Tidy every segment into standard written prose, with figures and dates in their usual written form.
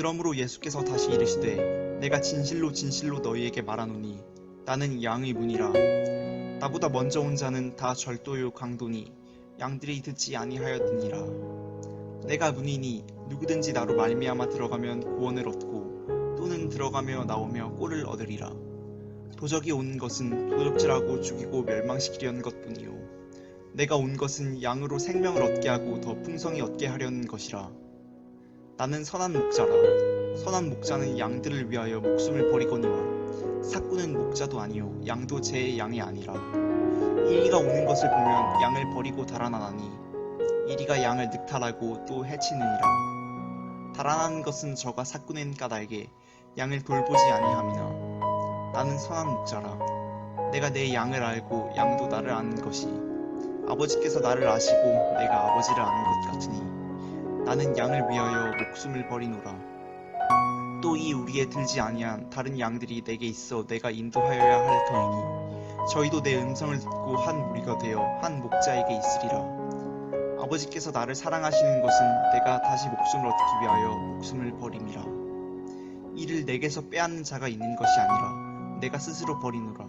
그러므로 예수께서 다시 이르시되 내가 진실로 진실로 너희에게 말하노니 나는 양의 문이라. 나보다 먼저 온 자는 다 절도요 강도니 양들이 듣지 아니하였느니라. 내가 문이니 누구든지 나로 말미암아 들어가면 구원을 얻고 또는 들어가며 나오며 꼴을 얻으리라. 도적이 온 것은 도적질하고 죽이고 멸망시키려는 것뿐이요 내가 온 것은 양으로 생명을 얻게 하고 더 풍성히 얻게 하려는 것이라. 나는 선한 목자라. 선한 목자는 양들을 위하여 목숨을 버리거니와 삭구는 목자도 아니요 양도 제 양이 아니라. 이리가 오는 것을 보면 양을 버리고 달아나나니 이리가 양을 늑탈하고 또 해치느니라. 달아나는 것은 저가 삭구낸 까닭에 양을 돌보지 아니함이나. 나는 선한 목자라. 내가 내 양을 알고 양도 나를 아는 것이 아버지께서 나를 아시고 내가 아버지를 아는 것 같으니 나는 양을 위하여 목숨을 버리노라. 또 이 우리에 들지 아니한 다른 양들이 내게 있어 내가 인도하여야 할 터이니 저희도 내 음성을 듣고 한 무리가 되어 한 목자에게 있으리라. 아버지께서 나를 사랑하시는 것은 내가 다시 목숨을 얻기 위하여 목숨을 버림이라. 이를 내게서 빼앗는 자가 있는 것이 아니라 내가 스스로 버리노라.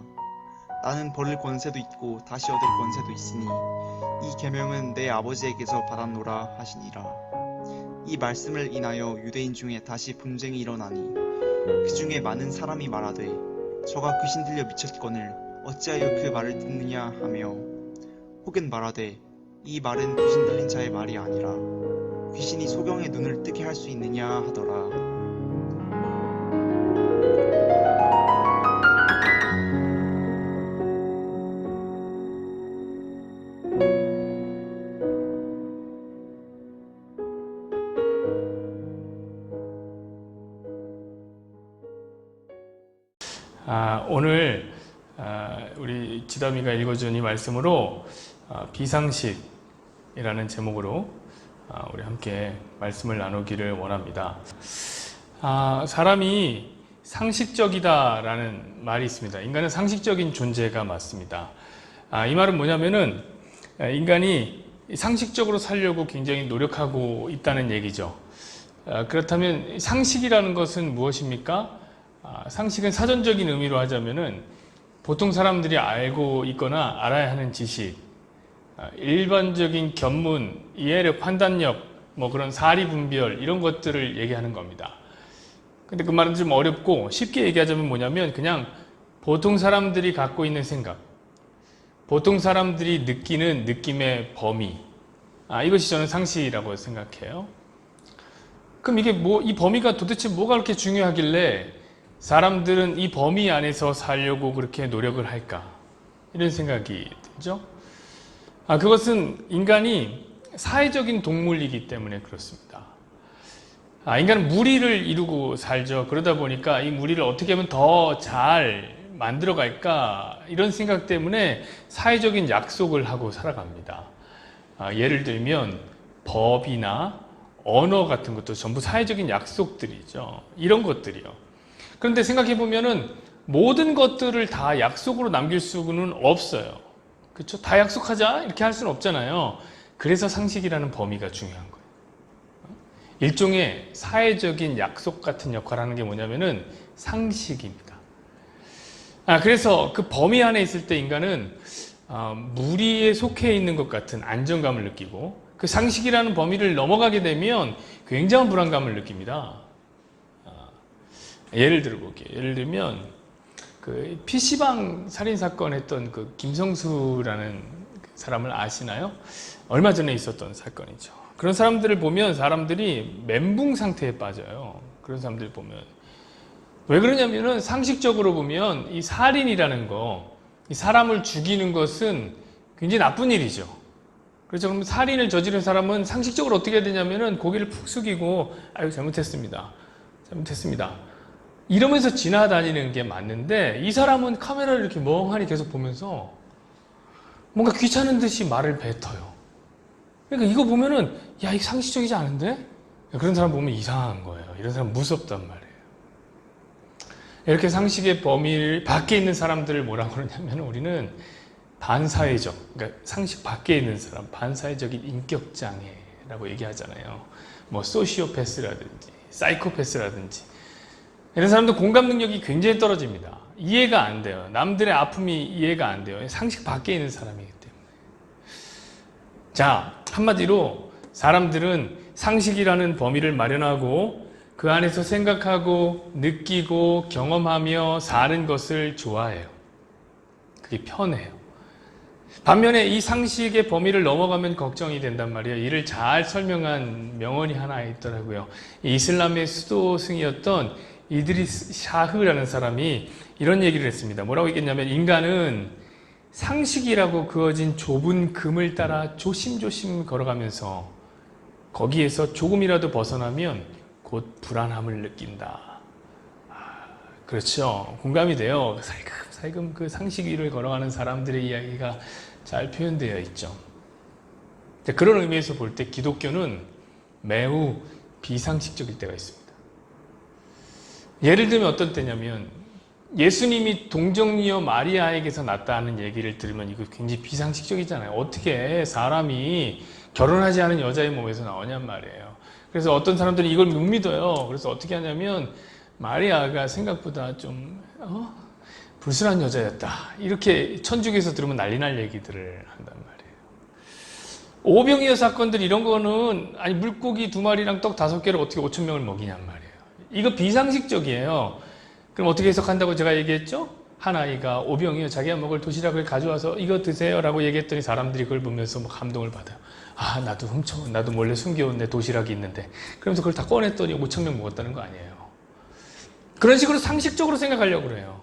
나는 버릴 권세도 있고 다시 얻을 권세도 있으니 이 계명은 내 아버지에게서 받았노라 하시니라. 이 말씀을 인하여 유대인 중에 다시 분쟁이 일어나니 그 중에 많은 사람이 말하되 저가 귀신 들려 미쳤거늘 어찌하여 그 말을 듣느냐 하며 혹은 말하되 이 말은 귀신 들린 자의 말이 아니라 귀신이 소경의 눈을 뜨게 할 수 있느냐 하더라. 오늘 우리 지담이가 읽어준 이 말씀으로 비상식이라는 제목으로 우리 함께 말씀을 나누기를 원합니다. 사람이 상식적이다라는 말이 있습니다. 인간은 상식적인 존재가 맞습니다. 이 말은 뭐냐면은 인간이 상식적으로 살려고 굉장히 노력하고 있다는 얘기죠. 그렇다면 상식이라는 것은 무엇입니까? 상식은 사전적인 의미로 하자면은 보통 사람들이 알고 있거나 알아야 하는 지식, 일반적인 견문, 이해력, 판단력, 그런 사리 분별 이런 것들을 얘기하는 겁니다. 근데 그 말은 좀 어렵고 쉽게 얘기하자면 뭐냐면 그냥 보통 사람들이 갖고 있는 생각, 보통 사람들이 느끼는 느낌의 범위, 이것이 저는 상식이라고 생각해요. 그럼 이게 이 범위가 도대체 뭐가 그렇게 중요하길래 사람들은 이 범위 안에서 살려고 그렇게 노력을 할까? 이런 생각이 들죠. 그것은 인간이 사회적인 동물이기 때문에 그렇습니다. 인간은 무리를 이루고 살죠. 그러다 보니까 이 무리를 어떻게 하면 더 잘 만들어 갈까? 이런 생각 때문에 사회적인 약속을 하고 살아갑니다. 예를 들면 법이나 언어 같은 것도 전부 사회적인 약속들이죠. 이런 것들이요. 그런데 생각해보면은 모든 것들을 다 약속으로 남길 수는 없어요. 그렇죠? 다 약속하자 이렇게 할 수는 없잖아요. 그래서 상식이라는 범위가 중요한 거예요. 일종의 사회적인 약속 같은 역할을 하는 게 뭐냐면은 상식입니다. 그래서 그 범위 안에 있을 때 인간은 무리에 속해 있는 것 같은 안정감을 느끼고 그 상식이라는 범위를 넘어가게 되면 굉장한 불안감을 느낍니다. 예를 들어볼게요. 예를 들면 그 PC방 살인사건 했던 그 김성수라는 사람을 아시나요? 얼마 전에 있었던 사건이죠. 그런 사람들을 보면 사람들이 멘붕 상태에 빠져요. 그런 사람들 보면. 왜 그러냐면은 상식적으로 보면 이 살인이라는 거, 이 사람을 죽이는 것은 굉장히 나쁜 일이죠. 그렇죠. 그럼 살인을 저지른 사람은 상식적으로 어떻게 해야 되냐면은 고개를 푹 숙이고 아유 잘못했습니다. 이러면서 지나다니는 게 맞는데 이 사람은 카메라를 이렇게 멍하니 계속 보면서 뭔가 귀찮은 듯이 말을 뱉어요. 그러니까 이거 보면은 야 이거 상식적이지 않은데? 그런 사람 보면 이상한 거예요. 이런 사람 무섭단 말이에요. 이렇게 상식의 범위 밖에 있는 사람들을 뭐라고 그러냐면 우리는 반사회적, 그러니까 상식 밖에 있는 사람, 반사회적인 인격장애라고 얘기하잖아요. 소시오패스라든지 사이코패스라든지 이런 사람들 공감 능력이 굉장히 떨어집니다. 이해가 안 돼요. 남들의 아픔이 이해가 안 돼요. 상식 밖에 있는 사람이기 때문에. 자, 한마디로 사람들은 상식이라는 범위를 마련하고 그 안에서 생각하고 느끼고 경험하며 사는 것을 좋아해요. 그게 편해요. 반면에 이 상식의 범위를 넘어가면 걱정이 된단 말이에요. 이를 잘 설명한 명언이 하나 있더라고요. 이슬람의 수도승이었던 이드리스 샤흐라는 사람이 이런 얘기를 했습니다. 뭐라고 얘기했냐면 인간은 상식이라고 그어진 좁은 금을 따라 조심조심 걸어가면서 거기에서 조금이라도 벗어나면 곧 불안함을 느낀다. 그렇죠. 공감이 돼요. 살금 그 상식 위를 걸어가는 사람들의 이야기가 잘 표현되어 있죠. 그런 의미에서 볼 때 기독교는 매우 비상식적일 때가 있습니다. 예를 들면 어떤 때냐면 예수님이 동정녀 마리아에게서 낳았다는 얘기를 들으면 이거 굉장히 비상식적이잖아요. 어떻게 사람이 결혼하지 않은 여자의 몸에서 나오냔 말이에요. 그래서 어떤 사람들은 이걸 못 믿어요. 그래서 어떻게 하냐면 마리아가 생각보다 좀 불순한 여자였다. 이렇게 천주교에서 들으면 난리 날 얘기들을 한단 말이에요. 오병이어 사건들 이런 거는 아니 물고기 2마리랑 떡 5개를 어떻게 5,000명을 먹이냔 말이에요. 이거 비상식적이에요. 그럼 어떻게 해석한다고 제가 얘기했죠? 한 아이가 오병이어 자기가 먹을 도시락을 가져와서 이거 드세요 라고 얘기했더니 사람들이 그걸 보면서 막 감동을 받아요. 아, 나도 몰래 숨겨온 내 도시락이 있는데. 그러면서 그걸 다 꺼냈더니 5,000명 먹었다는 거 아니에요. 그런 식으로 상식적으로 생각하려고 그래요.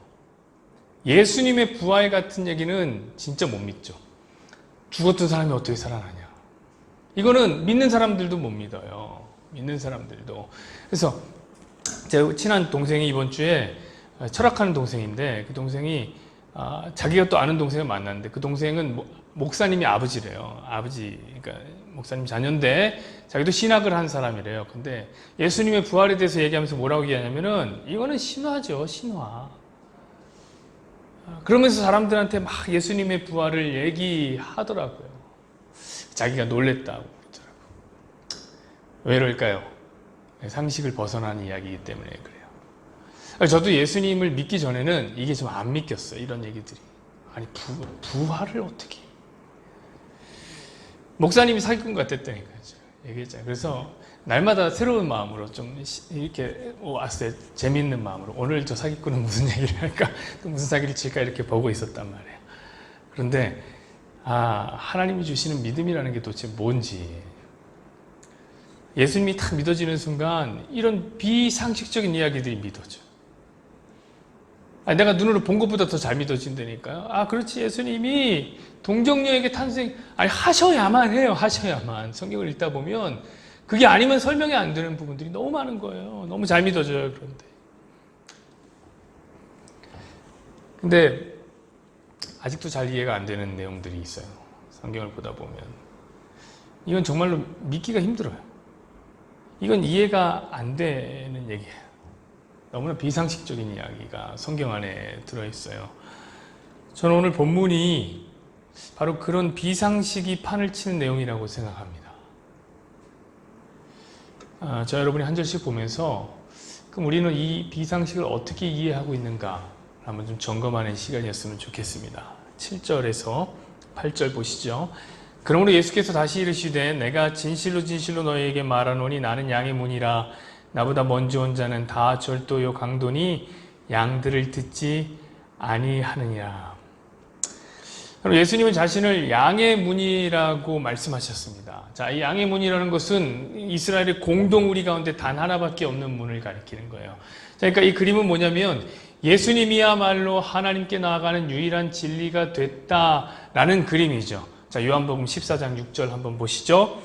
예수님의 부활 같은 얘기는 진짜 못 믿죠. 죽었던 사람이 어떻게 살아나냐. 이거는 믿는 사람들도 못 믿어요. 믿는 사람들도. 그래서 제 친한 동생이 이번 주에 철학하는 동생인데 그 동생이 자기가 또 아는 동생을 만났는데 그 동생은 목사님이 아버지래요. 그러니까 목사님 자녀인데 자기도 신학을 한 사람이래요. 근데 예수님의 부활에 대해서 얘기하면서 뭐라고 얘기하냐면은 이거는 신화죠, 신화. 그러면서 사람들한테 막 예수님의 부활을 얘기하더라고요. 자기가 놀랬다고 그러더라고요. 왜 그럴까요? 상식을 벗어나는 이야기이기 때문에 그래요. 저도 예수님을 믿기 전에는 이게 좀 안 믿겼어요. 이런 얘기들이. 아니 부활을 어떻게. 목사님이 사기꾼 같았다니까요. 얘기했잖아요. 그래서 날마다 새로운 마음으로 좀 이렇게 왔어요. 재미있는 마음으로. 오늘 저 사기꾼은 무슨 얘기를 할까? 또 무슨 사기를 칠까? 이렇게 보고 있었단 말이에요. 그런데 하나님이 주시는 믿음이라는 게 도대체 뭔지 예수님이 딱 믿어지는 순간 이런 비상식적인 이야기들이 믿어져요. 내가 눈으로 본 것보다 더 잘 믿어진다니까요. 그렇지. 예수님이 동정녀에게 하셔야만 해요. 하셔야만. 성경을 읽다 보면 그게 아니면 설명이 안 되는 부분들이 너무 많은 거예요. 너무 잘 믿어져요. 근데 아직도 잘 이해가 안 되는 내용들이 있어요. 성경을 보다 보면. 이건 정말로 믿기가 힘들어요. 이건 이해가 안 되는 얘기예요. 너무나 비상식적인 이야기가 성경 안에 들어있어요. 저는 오늘 본문이 바로 그런 비상식이 판을 치는 내용이라고 생각합니다. 저 여러분이 한 절씩 보면서 그럼 우리는 이 비상식을 어떻게 이해하고 있는가 한번 좀 점검하는 시간이었으면 좋겠습니다. 7절에서 8절 보시죠. 그러므로 예수께서 다시 이르시되 내가 진실로 진실로 너희에게 말하노니 나는 양의 문이라 나보다 먼저 온 자는 다 절도요 강도니 양들을 듣지 아니하느니라. 예수님은 자신을 양의 문이라고 말씀하셨습니다. 자, 이 양의 문이라는 것은 이스라엘의 공동 우리 가운데 단 하나밖에 없는 문을 가리키는 거예요. 자, 그러니까 이 그림은 뭐냐면 예수님이야말로 하나님께 나아가는 유일한 진리가 됐다라는 그림이죠. 자, 요한복음 14장 6절 한번 보시죠.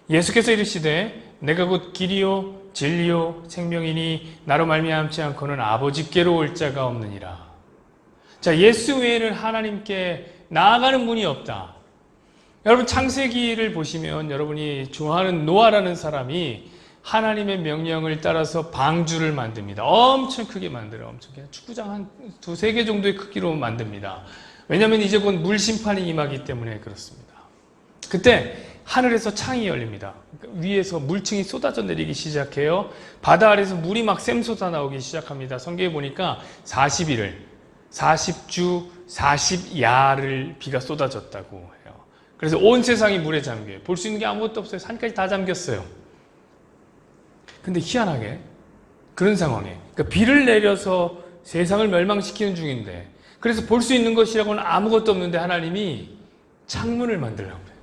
예수께서 이르시되 내가 곧 길이요 진리요 생명이니 나로 말미암지 않고는 아버지께로 올 자가 없느니라. 자, 예수 외에는 하나님께 나아가는 문이 없다. 여러분 창세기를 보시면 여러분이 좋아하는 노아라는 사람이 하나님의 명령을 따라서 방주를 만듭니다. 엄청 크게 만들어요. 엄청 크게. 축구장 한 2-3개 정도의 크기로 만듭니다. 왜냐하면 이제 곧 물 심판이 임하기 때문에 그렇습니다. 그때 하늘에서 창이 열립니다. 그러니까 위에서 물층이 쏟아져 내리기 시작해요. 바다 아래에서 물이 막 샘솟아 나오기 시작합니다. 성경에 보니까 40일을, 40주, 40야를 비가 쏟아졌다고 해요. 그래서 온 세상이 물에 잠겨요. 볼 수 있는 게 아무것도 없어요. 산까지 다 잠겼어요. 근데 희한하게 그런 상황에 그러니까 비를 내려서 세상을 멸망시키는 중인데, 그래서 볼 수 있는 것이라고는 아무것도 없는데 하나님이 창문을 만들라고 그래요.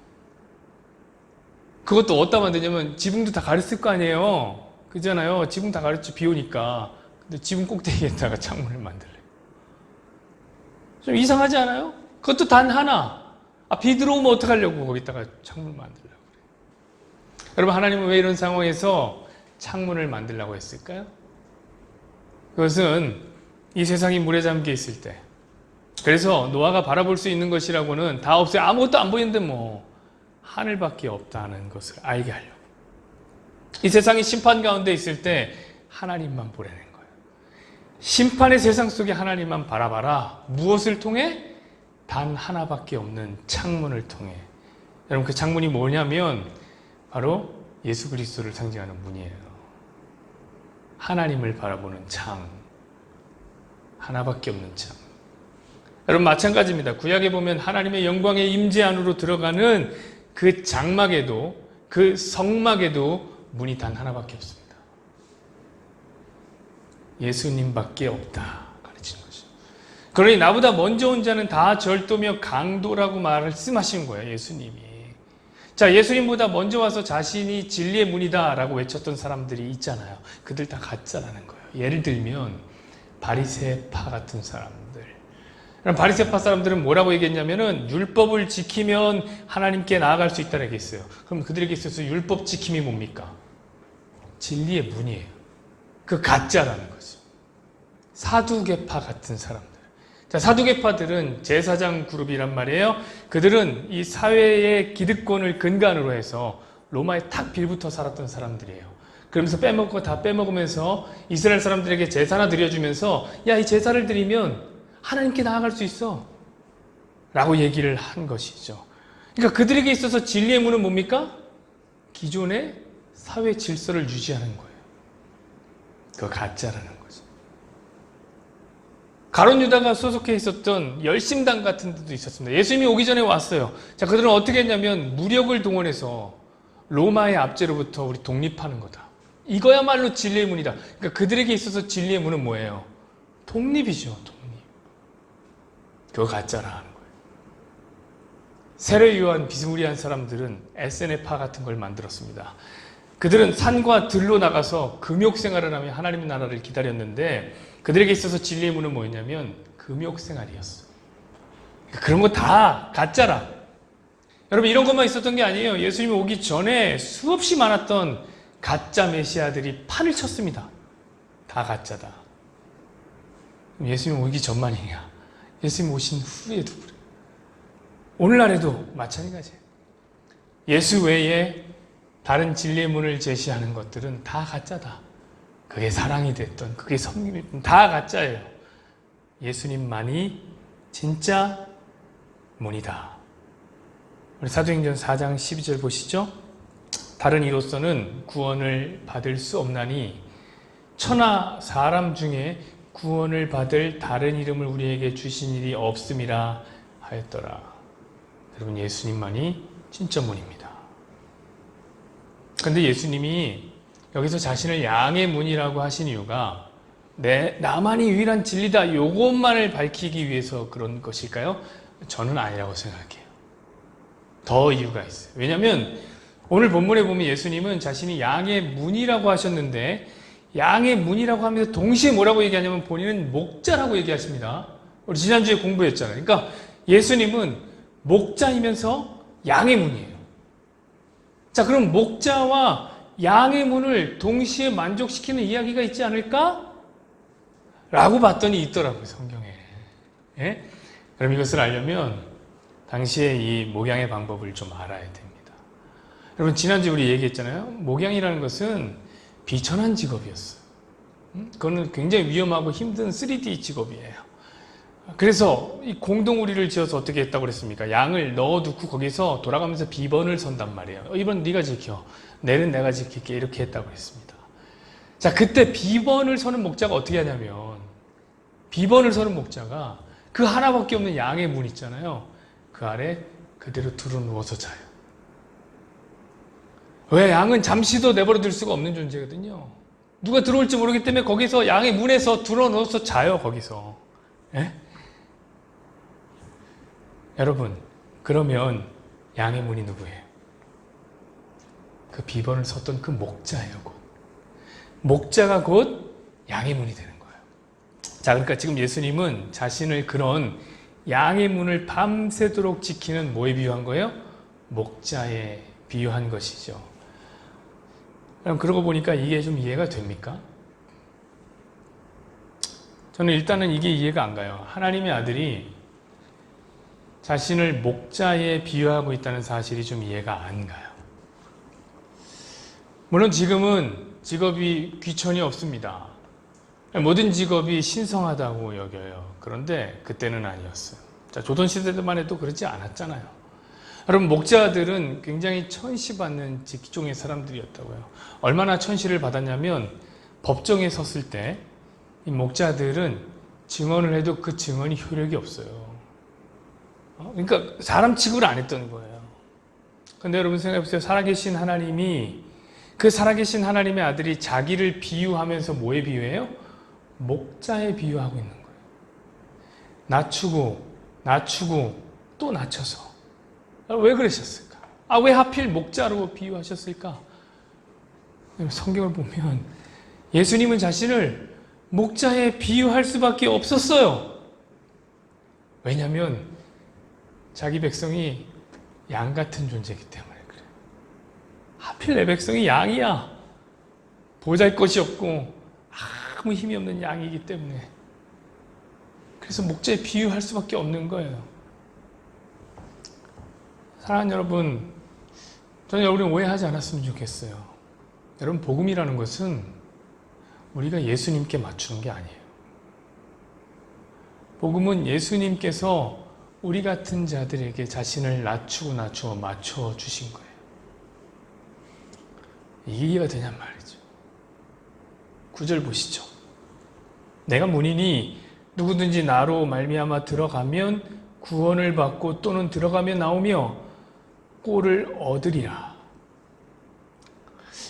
그것도 어디다 만드냐면 지붕도 다 가렸을 거 아니에요. 그잖아요. 지붕 다 가렸죠. 비 오니까. 근데 지붕 꼭대기에다가 창문을 만들래요. 좀 이상하지 않아요? 그것도 단 하나. 비 들어오면 어떡하려고 거기다가 창문을 만들려고 그래요. 여러분, 하나님은 왜 이런 상황에서 창문을 만들려고 했을까요? 그것은 이 세상이 물에 잠겨 있을 때, 그래서 노아가 바라볼 수 있는 것이라고는 다 없어요. 아무것도 안 보이는데 뭐 하늘밖에 없다는 것을 알게 하려고. 이 세상이 심판 가운데 있을 때 하나님만 보려는 거예요. 심판의 세상 속에 하나님만 바라봐라. 무엇을 통해? 단 하나밖에 없는 창문을 통해. 여러분, 그 창문이 뭐냐면 바로 예수 그리스도를 상징하는 문이에요. 하나님을 바라보는 창. 하나밖에 없는 창. 여러분, 마찬가지입니다. 구약에 보면 하나님의 영광의 임재 안으로 들어가는 그 장막에도, 그 성막에도 문이 단 하나밖에 없습니다. 예수님밖에 없다 가르치는 거죠. 그러니 나보다 먼저 온 자는 다 절도며 강도라고 말씀하신 거예요. 예수님이. 자, 예수님보다 먼저 와서 자신이 진리의 문이다 라고 외쳤던 사람들이 있잖아요. 그들 다 가짜라는 거예요. 예를 들면 바리새파 같은 사람들. 바리새파 사람들은 뭐라고 얘기했냐면은 율법을 지키면 하나님께 나아갈 수 있다고 얘기했어요. 그럼 그들에게 있어서 율법 지킴이 뭡니까? 진리의 문이에요. 그 가짜라는 거죠. 사두개파 같은 사람들. 자, 사두개파들은 제사장 그룹이란 말이에요. 그들은 이 사회의 기득권을 근간으로 해서 로마에 탁 빌붙어 살았던 사람들이에요. 그러면서 빼먹고 다 빼먹으면서 이스라엘 사람들에게 제사나 드려주면서, 야, 이 제사를 드리면 하나님께 나아갈 수 있어 라고 얘기를 한 것이죠. 그러니까 그들에게 있어서 진리의 문은 뭡니까? 기존의 사회 질서를 유지하는 거예요. 그거 가짜라는 거죠. 가룟 유다가 소속해 있었던 열심당 같은 데도 있었습니다. 예수님이 오기 전에 왔어요. 자, 그들은 어떻게 했냐면 무력을 동원해서 로마의 압제로부터 우리 독립하는 거다. 이거야말로 진리의 문이다. 그러니까 그들에게 있어서 진리의 문은 뭐예요? 독립이죠. 독립. 그거 가짜라 하는 거예요. 세례요한 비스무리한 사람들은 SNF파 같은 걸 만들었습니다. 그들은 산과 들로 나가서 금욕 생활을 하며 하나님의 나라를 기다렸는데, 그들에게 있어서 진리의 문은 뭐였냐면 금욕 생활이었어요. 그런 거 다 가짜라. 여러분, 이런 것만 있었던 게 아니에요. 예수님이 오기 전에 수없이 많았던 가짜 메시아들이 판을 쳤습니다. 다 가짜다. 그럼 예수님 오기 전만이냐? 예수님 오신 후에도 그래. 오늘날에도 마찬가지예요. 예수 외에 다른 진리의 문을 제시하는 것들은 다 가짜다. 그게 사랑이 됐던, 그게 성님이 됐던 다 가짜예요. 예수님만이 진짜 문이다. 우리 사도행전 4장 12절 보시죠. 다른 이로서는 구원을 받을 수 없나니 천하 사람 중에 구원을 받을 다른 이름을 우리에게 주신 일이 없음이라 하였더라. 여러분, 예수님만이 진짜 문입니다. 그런데 예수님이 여기서 자신을 양의 문이라고 하신 이유가 나만이 유일한 진리다, 요것만을 밝히기 위해서 그런 것일까요? 저는 아니라고 생각해요. 더 이유가 있어요. 왜냐하면 오늘 본문에 보면 예수님은 자신이 양의 문이라고 하셨는데, 양의 문이라고 하면서 동시에 뭐라고 얘기하냐면 본인은 목자라고 얘기하십니다. 우리 지난주에 공부했잖아요. 그러니까 예수님은 목자이면서 양의 문이에요. 자, 그럼 목자와 양의 문을 동시에 만족시키는 이야기가 있지 않을까? 라고 봤더니 있더라고요, 성경에. 예? 그럼 이것을 알려면 당시에 이 목양의 방법을 좀 알아야 됩니다. 여러분, 지난주에 우리 얘기했잖아요. 목양이라는 것은 비천한 직업이었어요. 그거는 굉장히 위험하고 힘든 3D 직업이에요. 그래서 이 공동우리를 지어서 어떻게 했다고 그랬습니까? 양을 넣어두고 거기서 돌아가면서 비번을 선단 말이에요. 이번 네가 지켜, 내일은 내가 지킬게, 이렇게 했다고 했습니다. 자, 그때 비번을 서는 목자가 어떻게 하냐면, 비번을 서는 목자가 그 하나밖에 없는 양의 문 있잖아요. 그 아래 그대로 두루 누워서 자요. 왜? 양은 잠시도 내버려 둘 수가 없는 존재거든요. 누가 들어올지 모르기 때문에 거기서 양의 문에서 두루 누워서 자요, 거기서. 예? 여러분, 그러면 양의 문이 누구예요? 그 비번을 섰던 그 목자예요, 곧. 목자가 곧 양의 문이 되는 거예요. 자, 그러니까 지금 예수님은 자신을 그런 양의 문을 밤새도록 지키는 뭐에 비유한 거예요? 목자에 비유한 것이죠. 그럼 그러고 보니까 이게 좀 이해가 됩니까? 저는 일단은 이게 이해가 안 가요. 하나님의 아들이 자신을 목자에 비유하고 있다는 사실이 좀 이해가 안 가요. 물론 지금은 직업이 귀천이 없습니다. 모든 직업이 신성하다고 여겨요. 그런데 그때는 아니었어요. 자, 조선시대만 해도 그렇지 않았잖아요. 여러분, 목자들은 굉장히 천시받는 직종의 사람들이었다고요. 얼마나 천시를 받았냐면 법정에 섰을 때 이 목자들은 증언을 해도 그 증언이 효력이 없어요. 그러니까 사람 취급을 안 했던 거예요. 근데 여러분 생각해보세요. 살아계신 하나님이, 그 살아계신 하나님의 아들이 자기를 비유하면서 뭐에 비유해요? 목자에 비유하고 있는 거예요. 낮추고 또 낮춰서. 왜 그러셨을까? 왜 하필 목자로 비유하셨을까? 성경을 보면 예수님은 자신을 목자에 비유할 수밖에 없었어요. 왜냐하면 자기 백성이 양 같은 존재이기 때문에 그래요. 하필 내 백성이 양이야. 보잘것이 없고 아무 힘이 없는 양이기 때문에. 그래서 목자에 비유할 수밖에 없는 거예요. 사랑하는 여러분, 저는 여러분이 오해하지 않았으면 좋겠어요. 여러분, 복음이라는 것은 우리가 예수님께 맞추는 게 아니에요. 복음은 예수님께서 우리 같은 자들에게 자신을 낮추고 맞춰 주신 거예요. 이게 이해가 되냔 말이죠. 9절 보시죠. 내가 문이니 누구든지 나로 말미암아 들어가면 구원을 받고 또는 들어가며 나오며 꼴을 얻으리라.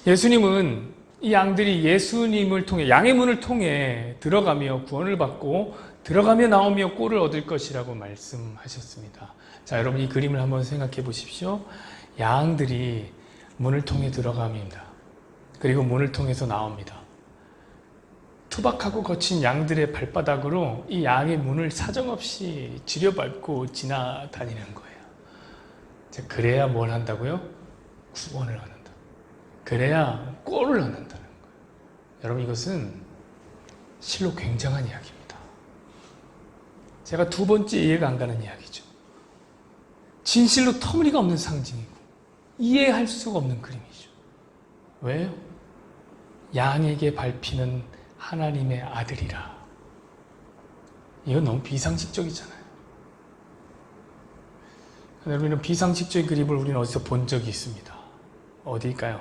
예수님은 이 양들이 예수님을 통해, 양의 문을 통해 들어가며 구원을 받고 들어가며 나오며 꼴을 얻을 것이라고 말씀하셨습니다. 자, 여러분 이 그림을 한번 생각해 보십시오. 양들이 문을 통해 들어갑니다. 그리고 문을 통해서 나옵니다. 투박하고 거친 양들의 발바닥으로 이 양의 문을 사정없이 지려밟고 지나다니는 거예요. 자, 그래야 뭘 한다고요? 구원을 얻는다. 그래야 꼴을 얻는다는 거예요. 여러분, 이것은 실로 굉장한 이야기입니다. 제가 두 번째 이해가 안 가는 이야기죠. 진실로 터무니가 없는 상징이고 이해할 수가 없는 그림이죠. 왜요? 양에게 밟히는 하나님의 아들이라. 이건 너무 비상식적이잖아요. 여러분, 이런 비상식적인 그림을 우리는 어디서 본 적이 있습니다. 어디일까요?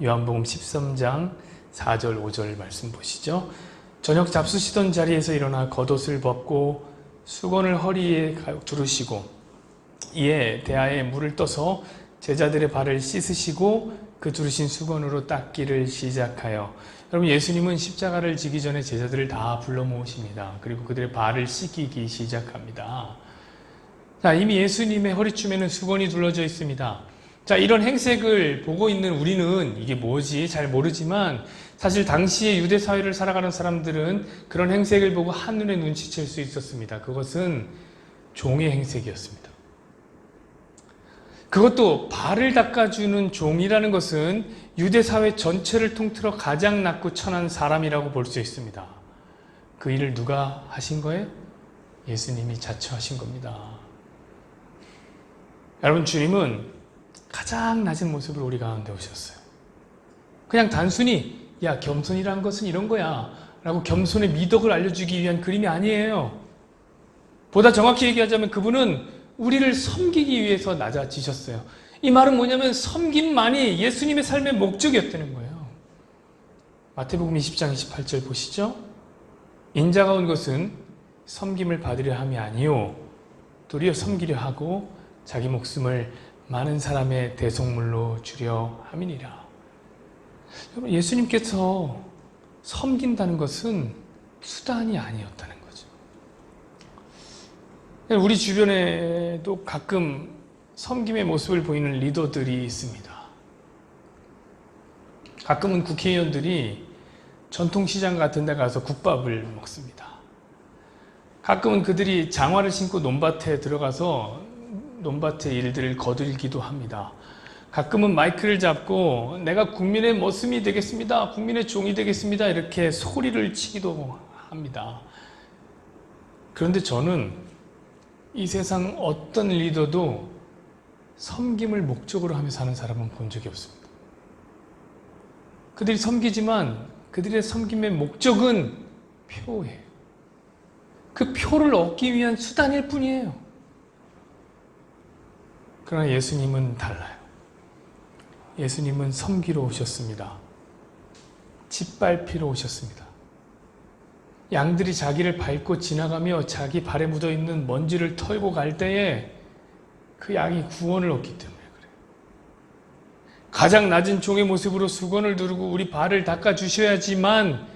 요한복음 13장 4절 5절 말씀 보시죠. 저녁 잡수시던 자리에서 일어나 겉옷을 벗고 수건을 허리에 두르시고 이에 대야에 물을 떠서 제자들의 발을 씻으시고 그 두르신 수건으로 닦기를 시작하여. 여러분, 예수님은 십자가를 지기 전에 제자들을 다 불러 모으십니다. 그리고 그들의 발을 씻기기 시작합니다. 자, 이미 예수님의 허리춤에는 수건이 둘러져 있습니다. 자, 이런 행색을 보고 있는 우리는 이게 뭐지 잘 모르지만 사실 당시의 유대 사회를 살아가는 사람들은 그런 행색을 보고 한눈에 눈치챌 수 있었습니다. 그것은 종의 행색이었습니다. 그것도 발을 닦아주는 종이라는 것은 유대 사회 전체를 통틀어 가장 낮고 천한 사람이라고 볼 수 있습니다. 그 일을 누가 하신 거예요? 예수님이 자처하신 겁니다. 여러분, 주님은 가장 낮은 모습으로 우리 가운데 오셨어요. 그냥 단순히 야, 겸손이란 것은 이런 거야 라고 겸손의 미덕을 알려주기 위한 그림이 아니에요. 보다 정확히 얘기하자면 그분은 우리를 섬기기 위해서 낮아지셨어요. 이 말은 뭐냐면 섬김만이 예수님의 삶의 목적이었다는 거예요. 마태복음 20장 28절 보시죠. 인자가 온 것은 섬김을 받으려 함이 아니요 도리어 섬기려 하고 자기 목숨을 많은 사람의 대속물로 주려 함이니라. 여러분, 예수님께서 섬긴다는 것은 수단이 아니었다는 거죠. 우리 주변에도 가끔 섬김의 모습을 보이는 리더들이 있습니다. 가끔은 국회의원들이 전통시장 같은 데 가서 국밥을 먹습니다. 가끔은 그들이 장화를 신고 논밭에 들어가서 논밭의 일들을 거들기도 합니다. 가끔은 마이크를 잡고 내가 국민의 머슴이 되겠습니다. 국민의 종이 되겠습니다. 이렇게 소리를 치기도 합니다. 그런데 저는 이 세상 어떤 리더도 섬김을 목적으로 하며 사는 사람은 본 적이 없습니다. 그들이 섬기지만 그들의 섬김의 목적은 표예요. 그 표를 얻기 위한 수단일 뿐이에요. 그러나 예수님은 달라요. 예수님은 섬기러 오셨습니다. 짓밟히러 오셨습니다. 양들이 자기를 밟고 지나가며 자기 발에 묻어있는 먼지를 털고 갈 때에 그 양이 구원을 얻기 때문에 그래요. 가장 낮은 종의 모습으로 수건을 두르고 우리 발을 닦아주셔야지만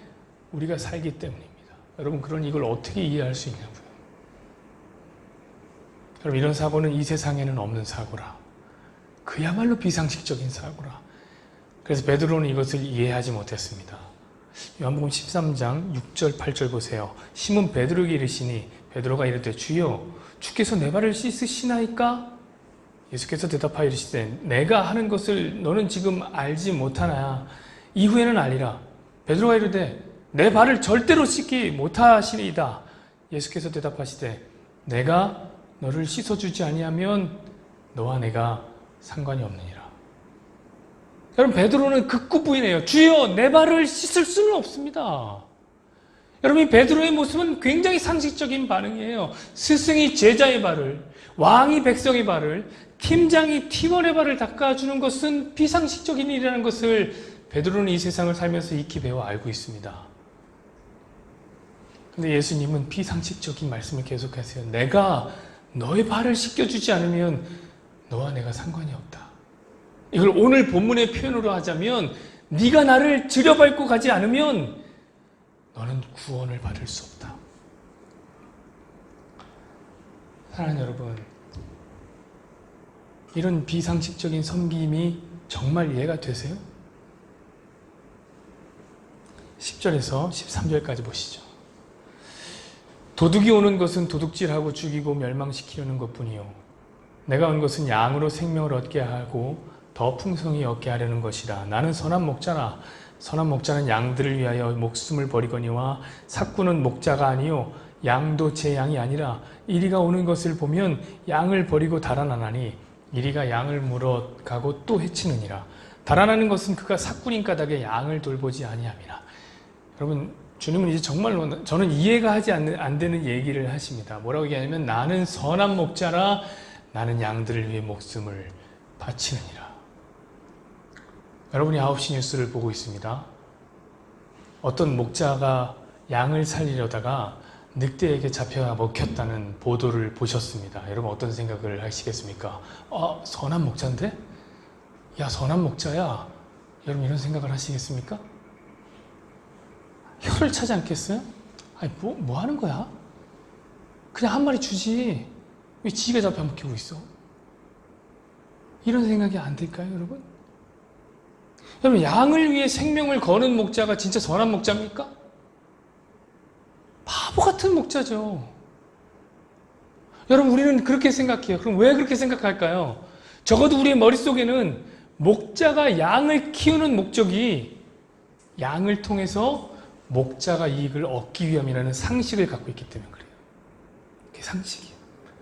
우리가 살기 때문입니다. 여러분, 그런 이걸 어떻게 이해할 수 있냐고요. 여러분, 이런 사고는 이 세상에는 없는 사고라. 그야말로 비상식적인 사고라. 그래서 베드로는 이것을 이해하지 못했습니다. 요한복음 13장 6절 8절 보세요. 시몬 베드로에게 이르시니 베드로가 이르되 주여 주께서 내 발을 씻으시나이까? 예수께서 대답하여 이르시되 내가 하는 것을 너는 지금 알지 못하나 이후에는 알리라. 베드로가 이르되 내 발을 절대로 씻기 못하시리이다. 예수께서 대답하시되 내가 너를 씻어주지 아니하면 너와 내가 상관이 없느니라. 여러분, 베드로는 극구 부인해요. 주여 내 발을 씻을 수는 없습니다. 여러분, 이 베드로의 모습은 굉장히 상식적인 반응이에요. 스승이 제자의 발을, 왕이 백성의 발을, 팀장이 팀원의 발을 닦아주는 것은 비상식적인 일이라는 것을 베드로는 이 세상을 살면서 익히 배워 알고 있습니다. 근데 예수님은 비상식적인 말씀을 계속하세요. 내가 너의 발을 씻겨주지 않으면 너와 내가 상관이 없다. 이걸 오늘 본문의 표현으로 하자면 네가 나를 들여밟고 가지 않으면 너는 구원을 받을 수 없다. 사랑하는 여러분, 이런 비상식적인 섬김이 정말 이해가 되세요? 10절에서 13절까지 보시죠. 도둑이 오는 것은 도둑질하고 죽이고 멸망시키려는 것뿐이요 내가 온 것은 양으로 생명을 얻게 하고 더 풍성히 얻게 하려는 것이라. 나는 선한 목자라. 선한 목자는 양들을 위하여 목숨을 버리거니와 삭구는 목자가 아니요 양도 제 양이 아니라 이리가 오는 것을 보면 양을 버리고 달아나나니 이리가 양을 물어가고 또 해치느니라. 달아나는 것은 그가 삭구인 까닭에 양을 돌보지 아니함이라. 여러분, 주님은 이제 정말로 저는 이해가 안 되는 얘기를 하십니다. 뭐라고 얘기하냐면 나는 선한 목자라 나는 양들을 위해 목숨을 바치느니라. 여러분이 9시 뉴스를 보고 있습니다. 어떤 목자가 양을 살리려다가 늑대에게 잡혀 먹혔다는 보도를 보셨습니다. 여러분 어떤 생각을 하시겠습니까? 선한 목자인데? 야, 선한 목자야. 여러분 이런 생각을 하시겠습니까? 혀를 차지 않겠어요? 아니 뭐 하는 거야? 그냥 한 마리 주지. 왜 지가 잡혀 먹히고 있어? 이런 생각이 안 들까요, 여러분? 여러분, 양을 위해 생명을 거는 목자가 진짜 선한 목자입니까? 바보 같은 목자죠. 여러분, 우리는 그렇게 생각해요. 그럼 왜 그렇게 생각할까요? 적어도 우리의 머릿속에는 목자가 양을 키우는 목적이 양을 통해서 목자가 이익을 얻기 위함이라는 상식을 갖고 있기 때문에 그래요. 그게 상식이에요.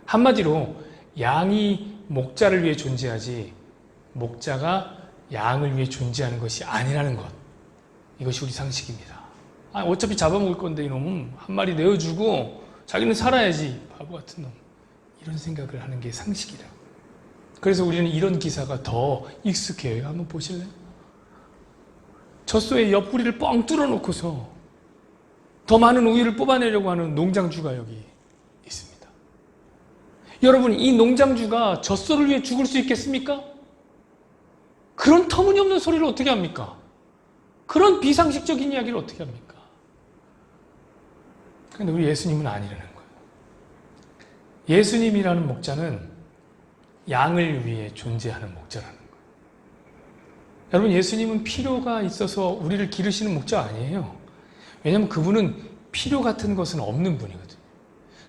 한마디로 양이 목자를 위해 존재하지 목자가 양을 위해 존재하는 것이 아니라는 것. 이것이 우리 상식입니다. 어차피 잡아먹을 건데 이놈은 한 마리 내어주고 자기는 살아야지. 바보 같은 놈. 이런 생각을 하는 게 상식이라. 그래서 우리는 이런 기사가 더 익숙해요. 한번 보실래요? 젖소에 옆구리를 뻥 뚫어놓고서 더 많은 우유를 뽑아내려고 하는 농장주가 여기 있습니다. 여러분, 이 농장주가 젖소를 위해 죽을 수 있겠습니까? 그런 터무니없는 소리를 어떻게 합니까? 그런 비상식적인 이야기를 어떻게 합니까? 그런데 우리 예수님은 아니라는 거예요. 예수님이라는 목자는 양을 위해 존재하는 목자라는 거예요. 여러분, 예수님은 필요가 있어서 우리를 기르시는 목자 아니에요. 왜냐하면 그분은 필요 같은 것은 없는 분이거든요.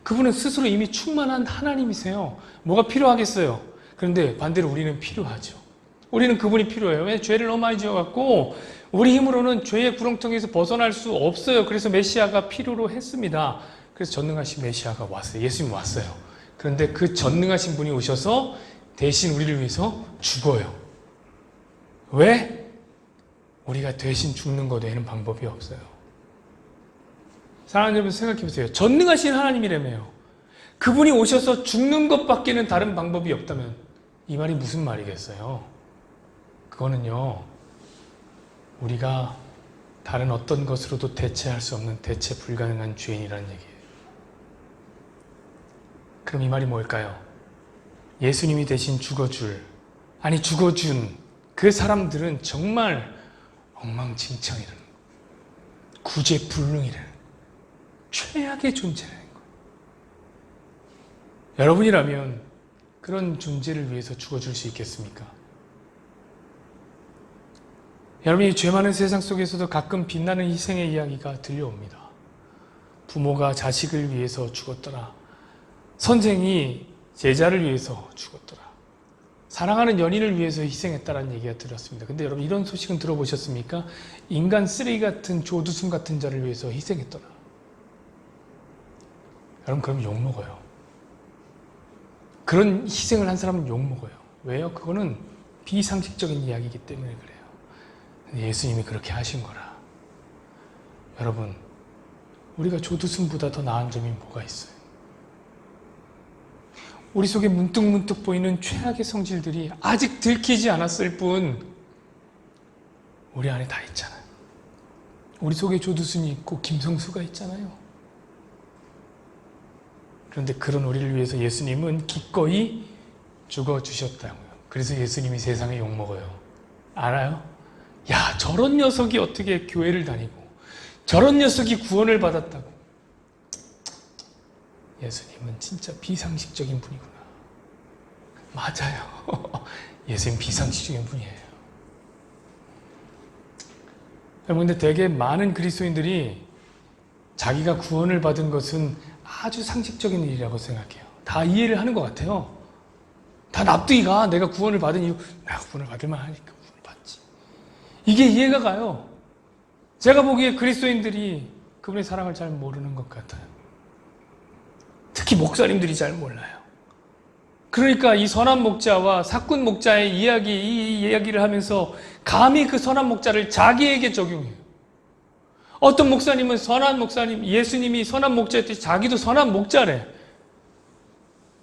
그분은 스스로 이미 충만한 하나님이세요. 뭐가 필요하겠어요? 그런데 반대로 우리는 필요하죠. 우리는 그분이 필요해요. 왜? 죄를 너무 많이 지어갖고 우리 힘으로는 죄의 구렁텅이에서 벗어날 수 없어요. 그래서 메시아가 필요로 했습니다. 그래서 전능하신 메시아가 왔어요. 예수님이 왔어요. 그런데 그 전능하신 분이 오셔서 대신 우리를 위해서 죽어요. 왜? 우리가 대신 죽는 것 외에는 방법이 없어요. 사랑하는 여러분, 생각해 보세요. 전능하신 하나님이라며요. 그분이 오셔서 죽는 것밖에는 다른 방법이 없다면 이 말이 무슨 말이겠어요? 그거는요, 우리가 다른 어떤 것으로도 대체할 수 없는 대체 불가능한 죄인이라는 얘기예요. 그럼 이 말이 뭘까요? 예수님이 대신 죽어준 그 사람들은 정말 엉망진창이라는 거예요. 구제불능이라는 최악의 존재라는 거예요. 여러분이라면 그런 존재를 위해서 죽어줄 수 있겠습니까? 여러분이 죄 많은 세상 속에서도 가끔 빛나는 희생의 이야기가 들려옵니다. 부모가 자식을 위해서 죽었더라. 선생이 제자를 위해서 죽었더라. 사랑하는 연인을 위해서 희생했다라는 얘기가 들었습니다. 근데 여러분, 이런 소식은 들어보셨습니까? 인간 쓰레기 같은 조두순 같은 자를 위해서 희생했더라. 여러분, 그럼 욕먹어요. 그런 희생을 한 사람은 욕먹어요. 왜요? 그거는 비상식적인 이야기이기 때문에 그래요. 예수님이 그렇게 하신 거라. 여러분, 우리가 조두순보다 더 나은 점이 뭐가 있어요? 우리 속에 문득문득 보이는 최악의 성질들이 아직 들키지 않았을 뿐 우리 안에 다 있잖아요. 우리 속에 조두순이 있고 김성수가 있잖아요. 그런데 그런 우리를 위해서 예수님은 기꺼이 죽어주셨다고요. 그래서 예수님이 세상에 욕먹어요. 알아요? 야, 저런 녀석이 어떻게 교회를 다니고 저런 녀석이 구원을 받았다고. 예수님은 진짜 비상식적인 분이구나. 맞아요. 예수님 비상식적인 분이에요. 여러분, 근데 되게 많은 그리스도인들이 자기가 구원을 받은 것은 아주 상식적인 일이라고 생각해요. 다 이해를 하는 것 같아요. 다 납득이 가. 내가 구원을 받은 이유, 내가 구원을 받을 만하니까 구원을 받지. 이게 이해가 가요. 제가 보기에 그리스도인들이 그분의 사랑을 잘 모르는 것 같아요. 특히 목사님들이 잘 몰라요. 그러니까 이 선한 목자와 사꾼 목자의 이 이야기를 하면서 감히 그 선한 목자를 자기에게 적용해요. 어떤 목사님은 예수님이 선한 목자였듯이 자기도 선한 목자래.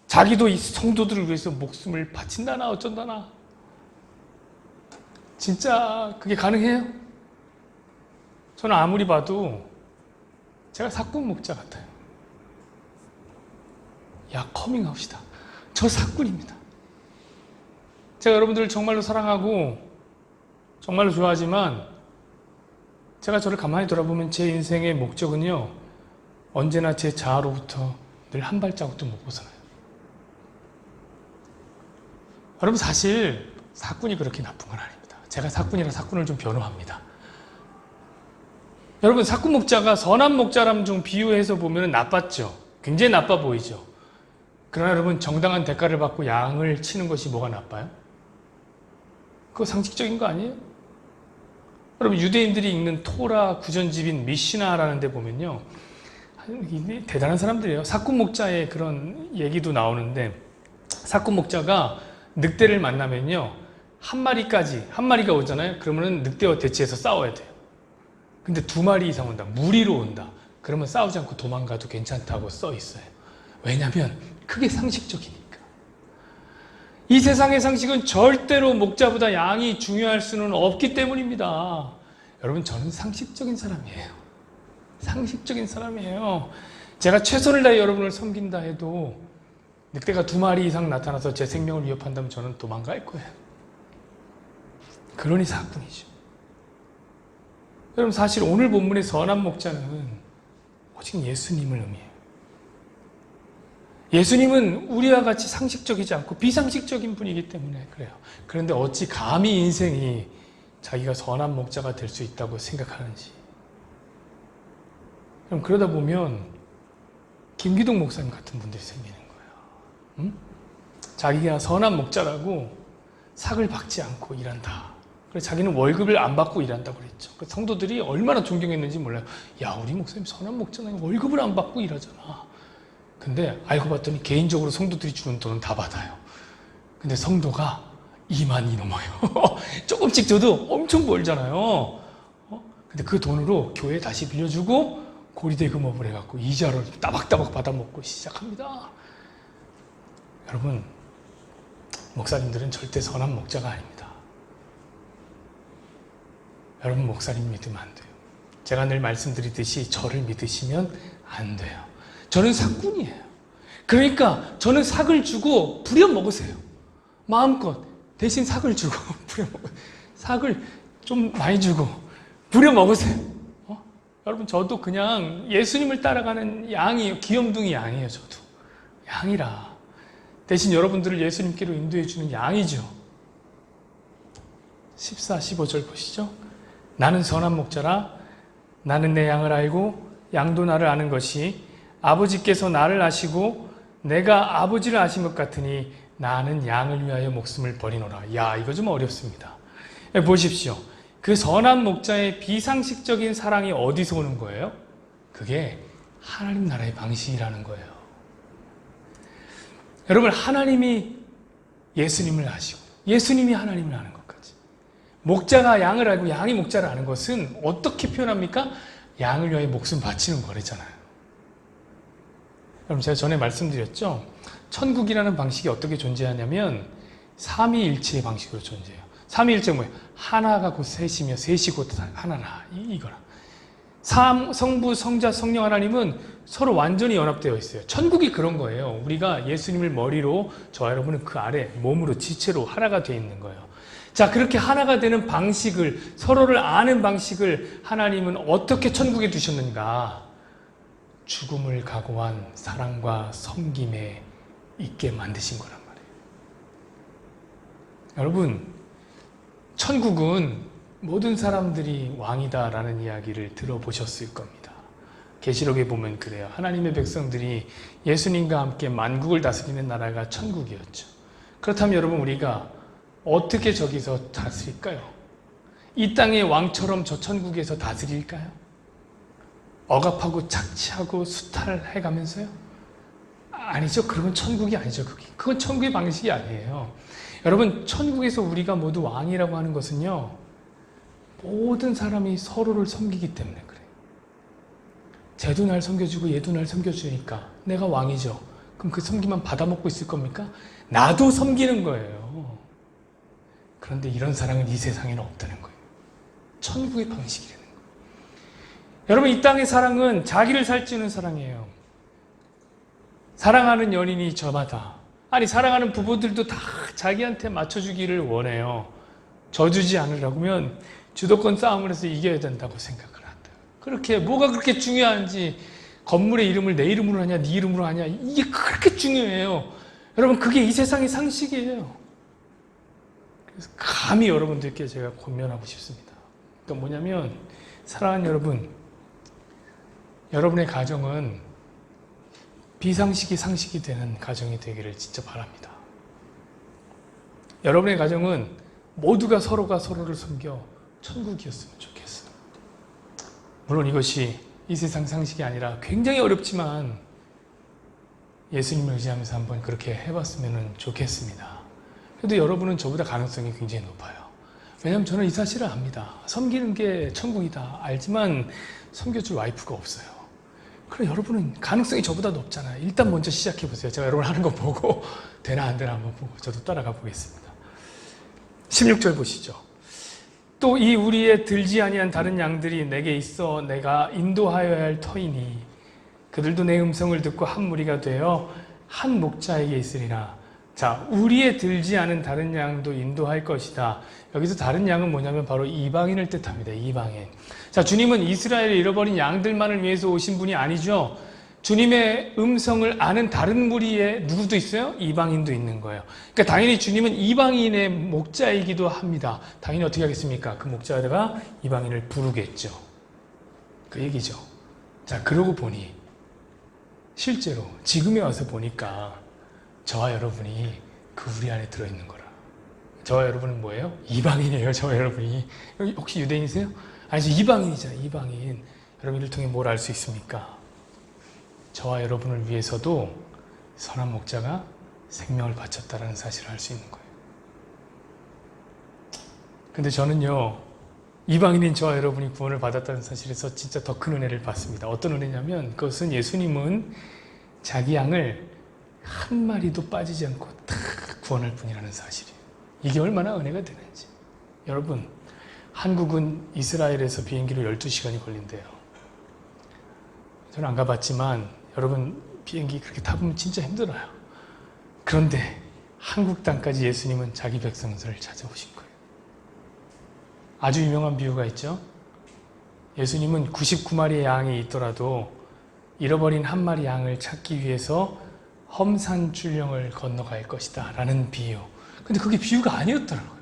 자기도 이 성도들을 위해서 목숨을 바친다나 어쩐다나. 진짜 그게 가능해요? 저는 아무리 봐도 제가 사꾼 목자 같아요. 야, 커밍합시다. 저 사꾼입니다. 제가 여러분들을 정말로 사랑하고 정말로 좋아하지만 제가 저를 가만히 돌아보면 제 인생의 목적은요, 언제나 제 자아로부터 늘 한 발자국도 못 벗어나요. 여러분, 사실 사꾼이 그렇게 나쁜 건 아닙니다. 제가 사꾼이라 사꾼을 좀 변호합니다. 여러분, 사꾼 목자가 선한 목자랑 좀 비유해서 보면 나빴죠. 굉장히 나빠 보이죠. 그러나 여러분, 정당한 대가를 받고 양을 치는 것이 뭐가 나빠요? 그거 상식적인 거 아니에요? 여러분, 유대인들이 읽는 토라 구전집인 미시나라는 데 보면요, 대단한 사람들이에요. 사꾼 목자의 그런 얘기도 나오는데, 사꾼 목자가 늑대를 만나면요, 한 마리가 오잖아요. 그러면은 늑대와 대치해서 싸워야 돼요. 근데 2마리 이상 온다. 무리로 온다. 그러면 싸우지 않고 도망가도 괜찮다고 써 있어요. 왜냐하면 그게 상식적이니까. 이 세상의 상식은 절대로 목자보다 양이 중요할 수는 없기 때문입니다. 여러분, 저는 상식적인 사람이에요. 상식적인 사람이에요. 제가 최선을 다해 여러분을 섬긴다 해도 늑대가 2마리 이상 나타나서 제 생명을 위협한다면 저는 도망갈 거예요. 그러니 사꾼이죠. 여러분, 사실 오늘 본문의 선한 목자는 오직 예수님을 의미해요. 예수님은 우리와 같이 상식적이지 않고 비상식적인 분이기 때문에 그래요. 그런데 어찌 감히 인생이 자기가 선한 목자가 될 수 있다고 생각하는지. 그럼 그러다 보면 김기동 목사님 같은 분들이 생기는 거예요. 자기가 선한 목자라고 삭을 박지 않고 일한다. 그래서 자기는 월급을 안 받고 일한다고 그랬죠. 그래서 성도들이 얼마나 존경했는지 몰라요. 야, 우리 목사님 선한 목자는 월급을 안 받고 일하잖아. 근데 알고 봤더니 개인적으로 성도들이 주는 돈은 다 받아요. 근데 성도가 2만이 넘어요. 조금씩 줘도 엄청 벌잖아요. 근데 그 돈으로 교회에 다시 빌려주고 고리대금업을 해갖고 이자를 따박따박 받아먹고 시작합니다. 여러분, 목사님들은 절대 선한 목자가 아닙니다. 여러분, 목사님 믿으면 안 돼요. 제가 늘 말씀드리듯이 저를 믿으시면 안 돼요. 저는 삭꾼이에요. 그러니까 저는 삭을 주고 부려먹으세요. 마음껏 대신 삭을 주고 부려먹으세요. 삭을 좀 많이 주고 부려먹으세요. 여러분, 저도 그냥 예수님을 따라가는 양이에요. 귀염둥이 양이에요. 저도 양이라 대신 여러분들을 예수님께로 인도해 주는 양이죠. 14, 15절 보시죠. 나는 선한 목자라. 나는 내 양을 알고 양도 나를 아는 것이 아버지께서 나를 아시고 내가 아버지를 아신 것 같으니 나는 양을 위하여 목숨을 버리노라. 야, 이거 좀 어렵습니다. 보십시오. 그 선한 목자의 비상식적인 사랑이 어디서 오는 거예요? 그게 하나님 나라의 방식이라는 거예요. 여러분, 하나님이 예수님을 아시고 예수님이 하나님을 아는 것까지. 목자가 양을 알고 양이 목자를 아는 것은 어떻게 표현합니까? 양을 위하여 목숨 바치는 거래잖아요. 여러분, 제가 전에 말씀드렸죠? 천국이라는 방식이 어떻게 존재하냐면 삼위일체의 방식으로 존재해요. 삼위일체가 뭐예요? 하나가 곧 셋이며 셋이 곧 하나라. 이거라. 성부, 성자, 성령 하나님은 서로 완전히 연합되어 있어요. 천국이 그런 거예요. 우리가 예수님을 머리로, 저와 여러분은 그 아래 몸으로 지체로 하나가 되어 있는 거예요. 자, 그렇게 하나가 되는 방식을, 서로를 아는 방식을 하나님은 어떻게 천국에 두셨는가? 죽음을 각오한 사랑과 섬김에 있게 만드신 거란 말이에요. 여러분, 천국은 모든 사람들이 왕이다라는 이야기를 들어보셨을 겁니다. 계시록에 보면 그래요. 하나님의 백성들이 예수님과 함께 만국을 다스리는 나라가 천국이었죠. 그렇다면 여러분, 우리가 어떻게 저기서 다스릴까요? 이 땅의 왕처럼 저 천국에서 다스릴까요? 억압하고 착취하고 수탈해가면서요? 아니죠. 그건 천국이 아니죠. 그건 천국의 방식이 아니에요. 여러분, 천국에서 우리가 모두 왕이라고 하는 것은요, 모든 사람이 서로를 섬기기 때문에 그래요. 쟤도 날 섬겨주고 얘도 날 섬겨주니까 내가 왕이죠. 그럼 그 섬기만 받아먹고 있을 겁니까? 나도 섬기는 거예요. 그런데 이런 사랑은 이 세상에는 없다는 거예요. 천국의 방식이라는 거예요. 여러분, 이 땅의 사랑은 자기를 살찌우는 사랑이에요. 사랑하는 연인이 저마다, 아니 사랑하는 부부들도 다 자기한테 맞춰주기를 원해요. 져주지 않으려면 주도권 싸움을 해서 이겨야 된다고 생각을 한다. 그렇게 뭐가 그렇게 중요한지, 건물의 이름을 내 이름으로 하냐 네 이름으로 하냐, 이게 그렇게 중요해요. 여러분, 그게 이 세상의 상식이에요. 그래서 감히 여러분들께 제가 권면하고 싶습니다. 그러니까 뭐냐면, 사랑하는 여러분, 여러분의 가정은 비상식이 상식이 되는 가정이 되기를 진짜 바랍니다. 여러분의 가정은 모두가 서로가 서로를 섬겨 천국이었으면 좋겠어요. 물론 이것이 이 세상 상식이 아니라 굉장히 어렵지만 예수님을 의지하면서 한번 그렇게 해봤으면 좋겠습니다. 그래도 여러분은 저보다 가능성이 굉장히 높아요. 왜냐하면 저는 이 사실을 압니다. 섬기는 게 천국이다 알지만 섬겨줄 와이프가 없어요. 그럼 여러분은 가능성이 저보다 높잖아요. 일단 먼저 시작해 보세요. 제가 여러분 하는 거 보고 되나 안 되나 한번 보고 저도 따라가 보겠습니다. 16절 보시죠. 또 이 우리의 들지 아니한 다른 양들이 내게 있어 내가 인도하여야 할 터이니 그들도 내 음성을 듣고 한 무리가 되어 한 목자에게 있으리라. 자, 우리의 들지 않은 다른 양도 인도할 것이다. 여기서 다른 양은 뭐냐면 바로 이방인을 뜻합니다. 이방인. 자, 주님은 이스라엘을 잃어버린 양들만을 위해서 오신 분이 아니죠. 주님의 음성을 아는 다른 무리에 누구도 있어요? 이방인도 있는 거예요. 그러니까 당연히 주님은 이방인의 목자이기도 합니다. 당연히 어떻게 하겠습니까? 그 목자가 이방인을 부르겠죠. 그 얘기죠. 자, 그러고 보니 실제로 지금에 와서 보니까 저와 여러분이 그 우리 안에 들어있는 거라. 저와 여러분은 뭐예요? 이방인이에요. 저와 여러분이. 여기 혹시 유대인이세요? 아니죠. 이방인이잖아요. 이방인. 여러분 이를 통해 뭘 알 수 있습니까? 저와 여러분을 위해서도 선한 목자가 생명을 바쳤다는 사실을 알 수 있는 거예요. 근데 저는요, 이방인인 저와 여러분이 구원을 받았다는 사실에서 진짜 더 큰 은혜를 받습니다. 어떤 은혜냐면 그것은 예수님은 자기 양을 한 마리도 빠지지 않고 다 구원할 뿐이라는 사실이에요. 이게 얼마나 은혜가 되는지. 여러분, 한국은 이스라엘에서 비행기로 12시간이 걸린대요. 저는 안 가봤지만 여러분 비행기 그렇게 타보면 진짜 힘들어요. 그런데 한국 땅까지 예수님은 자기 백성을 찾아오신 거예요. 아주 유명한 비유가 있죠. 예수님은 99마리의 양이 있더라도 잃어버린 한 마리 양을 찾기 위해서 험산출령을 건너갈 것이다 라는 비유. 근데 그게 비유가 아니었더라고요.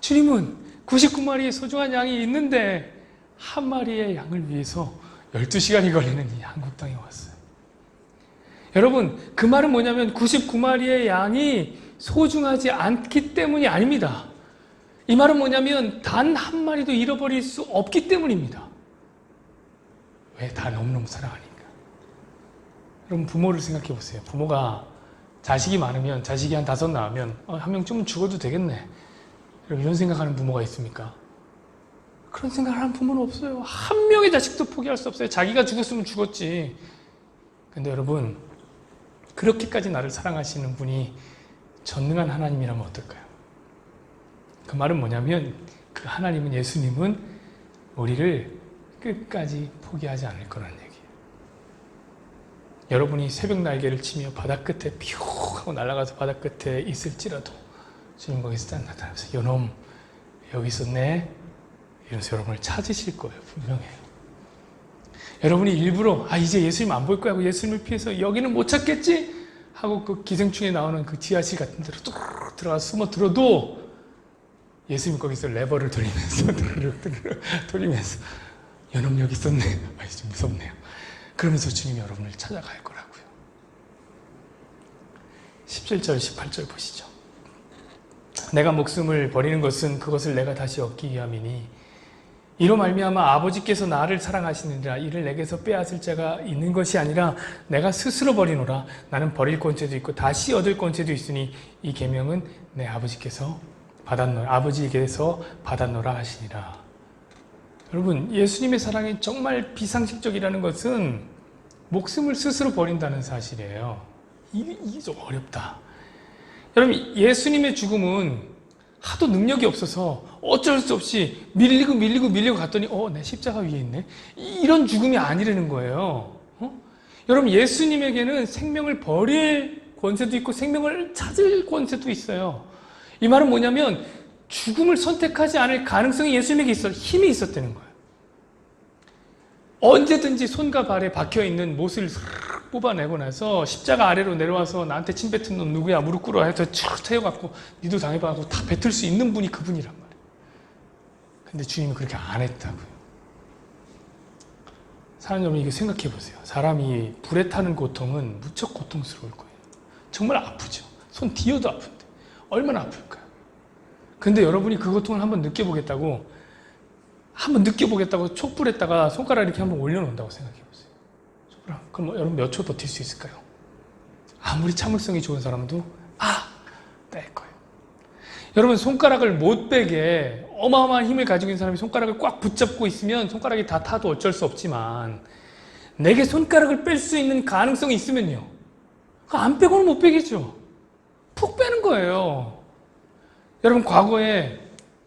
주님은 99마리의 소중한 양이 있는데 한 마리의 양을 위해서 12시간이 걸리는 이 한국 땅에 왔어요. 여러분, 그 말은 뭐냐면 99마리의 양이 소중하지 않기 때문이 아닙니다. 이 말은 뭐냐면 단 한 마리도 잃어버릴 수 없기 때문입니다. 왜? 다 너무너무 사랑하니까. 여러분, 부모를 생각해 보세요. 부모가 자식이 많으면, 자식이 한 5 낳으면 한 명쯤은 죽어도 되겠네. 여러분, 이런 생각하는 부모가 있습니까? 그런 생각을 하는 부모는 없어요. 한 명의 자식도 포기할 수 없어요. 자기가 죽었으면 죽었지. 근데 여러분, 그렇게까지 나를 사랑하시는 분이 전능한 하나님이라면 어떨까요? 그 말은 뭐냐면 그 하나님은, 예수님은 우리를 끝까지 포기하지 않을 거라는 얘기예요. 여러분이 새벽 날개를 치며 바다 끝에 퓨 하고 날아가서 바다 끝에 있을지라도 주님 거기서 딱 나타나면서 요놈 여기 있었네 이러면서 여러분을 찾으실 거예요. 분명해요. 여러분이 일부러 이제 예수님 안 볼 거야 하고 예수님을 피해서 여기는 못 찾겠지 하고 그 기생충에 나오는 그 지하실 같은 데로 뚝 들어가서 숨어 들어도 예수님 거기서 레버를 돌리면서 돌리면서 요놈 여기 있었네. 좀 무섭네요. 그러면서 주님이 여러분을 찾아갈 거라고요. 17절 18절 보시죠. 내가 목숨을 버리는 것은 그것을 내가 다시 얻기 위함이니 이로 말미암아 아버지께서 나를 사랑하시느니라. 이를 내게서 빼앗을 자가 있는 것이 아니라 내가 스스로 버리노라. 나는 버릴 권세도 있고 다시 얻을 권세도 있으니 이 계명은 내 아버지께서 받았노라 하시니라. 여러분, 예수님의 사랑이 정말 비상식적이라는 것은 목숨을 스스로 버린다는 사실이에요. 이게 좀 어렵다. 여러분, 예수님의 죽음은 하도 능력이 없어서 어쩔 수 없이 밀리고 갔더니 내 십자가 위에 있네. 이런 죽음이 아니라는 거예요. 여러분, 예수님에게는 생명을 버릴 권세도 있고 생명을 찾을 권세도 있어요. 이 말은 뭐냐면 죽음을 선택하지 않을 가능성이 예수님에게 힘이 있었다는 거예요. 언제든지 손과 발에 박혀있는 못을 뽑아내고 나서 십자가 아래로 내려와서 나한테 침 뱉은 놈 누구야? 무릎 꿇어 해서 쭉 태워갖고 니도 당해봐갖고 다 뱉을 수 있는 분이 그분이란 말이에요. 근데 주님은 그렇게 안 했다고요. 사랑하는 여러분, 이거 생각해 보세요. 사람이 불에 타는 고통은 무척 고통스러울 거예요. 정말 아프죠. 손 뒤어도 아픈데 얼마나 아플까요? 근데 여러분이 그 고통을 한번 느껴보겠다고 촛불에다가 손가락 이렇게 한번 올려놓는다고 생각해 보세요. 그럼 여러분 몇 초 버틸 수 있을까요? 아무리 참을성이 좋은 사람도 뺄 거예요. 여러분, 손가락을 못 빼게 어마어마한 힘을 가지고 있는 사람이 손가락을 꽉 붙잡고 있으면 손가락이 다 타도 어쩔 수 없지만 내게 손가락을 뺄 수 있는 가능성이 있으면요. 안 빼고는 못 빼겠죠. 푹 빼는 거예요. 여러분, 과거에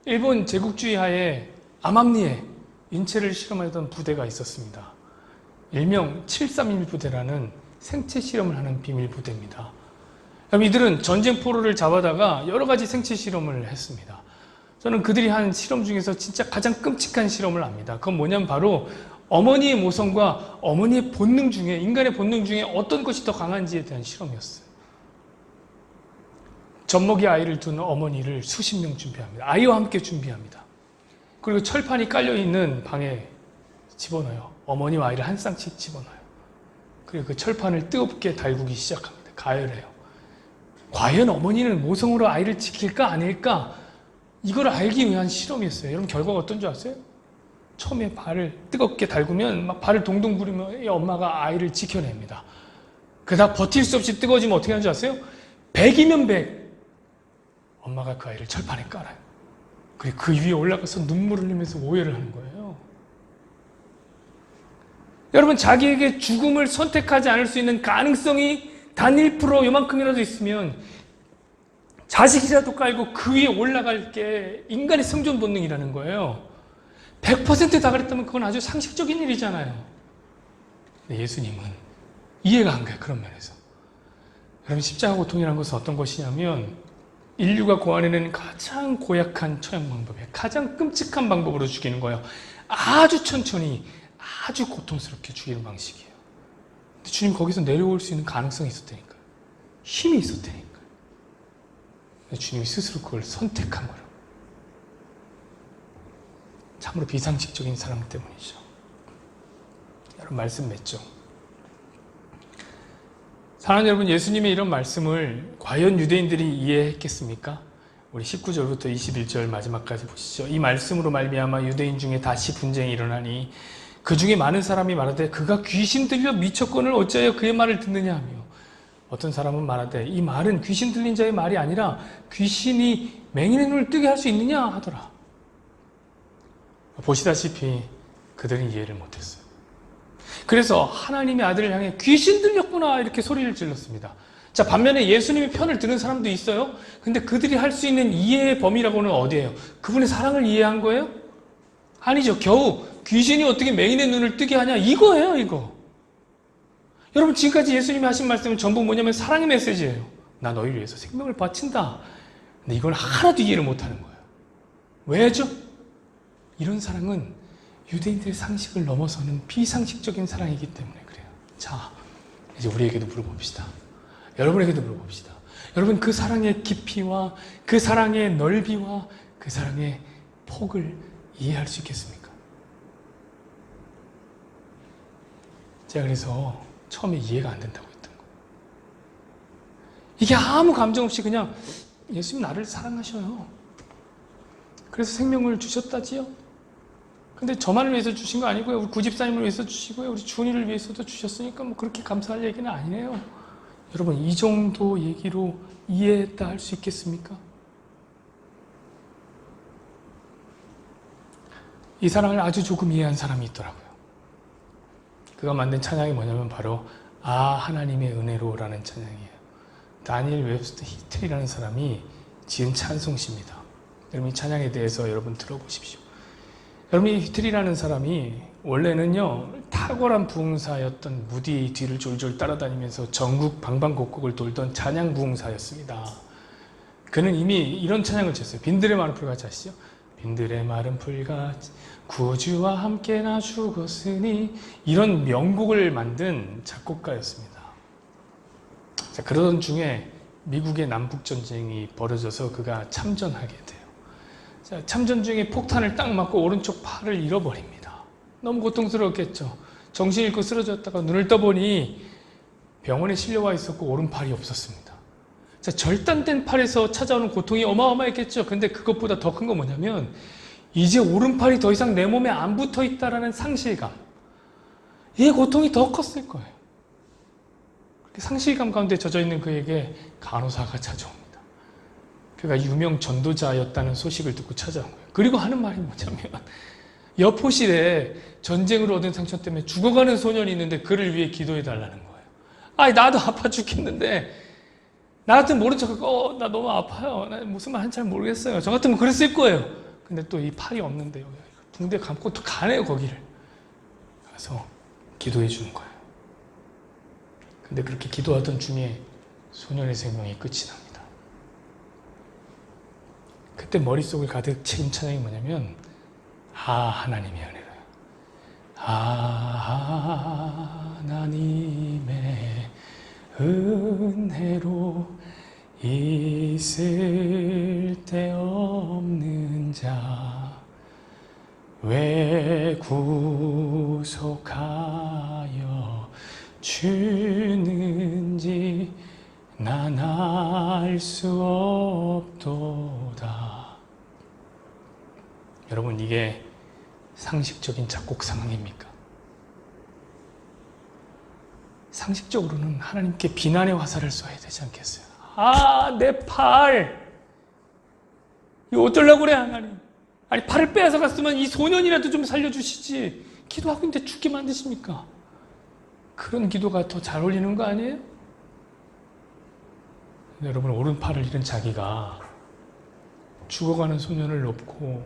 일본 제국주의 하에 암암리에 인체를 실험하던 부대가 있었습니다. 일명 731 부대라는 생체 실험을 하는 비밀 부대입니다. 이들은 전쟁포로를 잡아다가 여러 가지 생체 실험을 했습니다. 저는 그들이 한 실험 중에서 진짜 가장 끔찍한 실험을 압니다. 그건 뭐냐면 바로 어머니의 모성과 어머니의 본능 중에, 인간의 본능 중에 어떤 것이 더 강한지에 대한 실험이었어요. 젖먹이 아이를 둔 어머니를 수십 명 준비합니다. 아이와 함께 준비합니다. 그리고 철판이 깔려있는 방에 집어넣어요. 어머니와 아이를 한 쌍씩 집어넣어요. 그리고 그 철판을 뜨겁게 달구기 시작합니다. 가열해요. 과연 어머니는 모성으로 아이를 지킬까 아닐까? 이걸 알기 위한 실험이었어요. 여러분, 결과가 어떤 줄 아세요? 처음에 발을 뜨겁게 달구면 막 발을 동동 구르며 이 엄마가 아이를 지켜냅니다. 그러다 버틸 수 없이 뜨거워지면 어떻게 하는 줄 아세요? 100이면 100. 엄마가 그 아이를 철판에 깔아요. 그리고 그 위에 올라가서 눈물을 흘리면서 오해를 하는 거예요. 여러분, 자기에게 죽음을 선택하지 않을 수 있는 가능성이 단 1% 요만큼이라도 있으면 자식이라도 깔고 그 위에 올라갈 게 인간의 생존 본능이라는 거예요. 100%다 그랬다면 그건 아주 상식적인 일이잖아요. 근데 예수님은 이해가 안 가요, 그런 면에서. 여러분, 십자가 고통이라는 것은 어떤 것이냐면 인류가 고안해낸 가장 고약한 처형 방법이에요. 가장 끔찍한 방법으로 죽이는 거예요. 아주 천천히, 아주 고통스럽게 죽이는 방식이에요. 근데 주님 거기서 내려올 수 있는 가능성이 있었다니까요. 힘이 있었다니까요. 주님이 스스로 그걸 선택한 거예요. 참으로 비상식적인 사랑 때문이죠. 여러분, 말씀 맺죠? 사랑하는 여러분, 예수님의 이런 말씀을 과연 유대인들이 이해했겠습니까? 우리 19절부터 21절 마지막까지 보시죠. 이 말씀으로 말미암아 유대인 중에 다시 분쟁이 일어나니 그 중에 많은 사람이 말하되 그가 귀신 들려 미쳤거늘 어찌하여 그의 말을 듣느냐 하며, 어떤 사람은 말하되 이 말은 귀신 들린 자의 말이 아니라 귀신이 맹인의 눈을 뜨게 할 수 있느냐 하더라. 보시다시피 그들은 이해를 못했어요. 그래서 하나님의 아들을 향해 귀신 들렸구나 이렇게 소리를 질렀습니다. 자, 반면에 예수님의 편을 드는 사람도 있어요. 근데 그들이 할 수 있는 이해의 범위라고는 어디예요? 그분의 사랑을 이해한 거예요? 아니죠. 겨우 귀신이 어떻게 맹인의 눈을 뜨게 하냐, 이거예요, 이거. 여러분, 지금까지 예수님이 하신 말씀은 전부 뭐냐면 사랑의 메시지예요. 나 너희를 위해서 생명을 바친다. 근데 이걸 하나도 이해를 못하는 거예요. 왜죠? 이런 사랑은 유대인들의 상식을 넘어서는 비상식적인 사랑이기 때문에 그래요. 자, 이제 우리에게도 물어봅시다. 여러분에게도 물어봅시다. 여러분, 그 사랑의 깊이와 그 사랑의 넓이와 그 사랑의 폭을 이해할 수 있겠습니까? 제가 그래서 처음에 이해가 안 된다고 했던 거예요. 이게 아무 감정 없이 그냥 예수님 나를 사랑하셔요. 그래서 생명을 주셨다지요? 근데 저만을 위해서 주신 거 아니고요. 우리 구집사님을 위해서 주시고요. 우리 준이를 위해서도 주셨으니까 뭐 그렇게 감사할 얘기는 아니네요. 여러분, 이 정도 얘기로 이해했다 할 수 있겠습니까? 이 사랑을 아주 조금 이해한 사람이 있더라고요. 그가 만든 찬양이 뭐냐면 바로 하나님의 은혜로라는 찬양이에요. 다니엘 웹스터 히틀이라는 사람이 지은 찬송시입니다. 여러분, 이 찬양에 대해서 여러분 들어보십시오. 여러분, 이 히틀이라는 사람이 원래는요 탁월한 부흥사였던 무디 뒤를 졸졸 따라다니면서 전국 방방곡곡을 돌던 찬양 부흥사였습니다. 그는 이미 이런 찬양을 쳤어요. 빈들의 마른 풀같이 아시죠? 빈들의 마른 풀같이 구주와 함께 나 죽었으니, 이런 명곡을 만든 작곡가였습니다. 자, 그러던 중에 미국의 남북전쟁이 벌어져서 그가 참전하게 돼요. 자, 참전 중에 폭탄을 딱 맞고 오른쪽 팔을 잃어버립니다. 너무 고통스러웠겠죠. 정신 잃고 쓰러졌다가 눈을 떠보니 병원에 실려와 있었고 오른팔이 없었습니다. 자, 절단된 팔에서 찾아오는 고통이 어마어마했겠죠. 근데 그것보다 더 큰 건 뭐냐면 이제 오른팔이 더 이상 내 몸에 안 붙어 있다라는 상실감. 이 고통이 더 컸을 거예요. 상실감 가운데 젖어 있는 그에게 간호사가 찾아옵니다. 그가 유명 전도자였다는 소식을 듣고 찾아온 거예요. 그리고 하는 말이 뭐냐면 여포실에 전쟁으로 얻은 상처 때문에 죽어가는 소년이 있는데 그를 위해 기도해 달라는 거예요. 아니 나도 아파 죽겠는데 나 같으면 모른 척하고 나 너무 아파요. 나 무슨 말 하는지 잘 모르겠어요. 저 같으면 그랬을 거예요. 근데 또 이 팔이 없는데요. 붕대 감고 또 가네요 거기를. 가서 기도해 주는 거예요. 근데 그렇게 기도하던 중에 소년의 생명이 끝이 납니다. 그때 머릿속을 가득 채운 찬양이 뭐냐면 하나님의 은혜로요. 하나님의 은혜로 있을 데 없는 자 왜 구속하여 주는지 난 알 수 없도다. 여러분 이게 상식적인 작곡 상황입니까? 상식적으로는 하나님께 비난의 화살을 쏴야 되지 않겠어요? 내 팔! 이거 어쩌려고 그래 하나님? 아니 팔을 빼앗아갔으면 이 소년이라도 좀 살려주시지. 기도하고 있는데 죽게 만드십니까? 그런 기도가 더 잘 어울리는 거 아니에요? 여러분 오른팔을 잃은 자기가 죽어가는 소년을 업고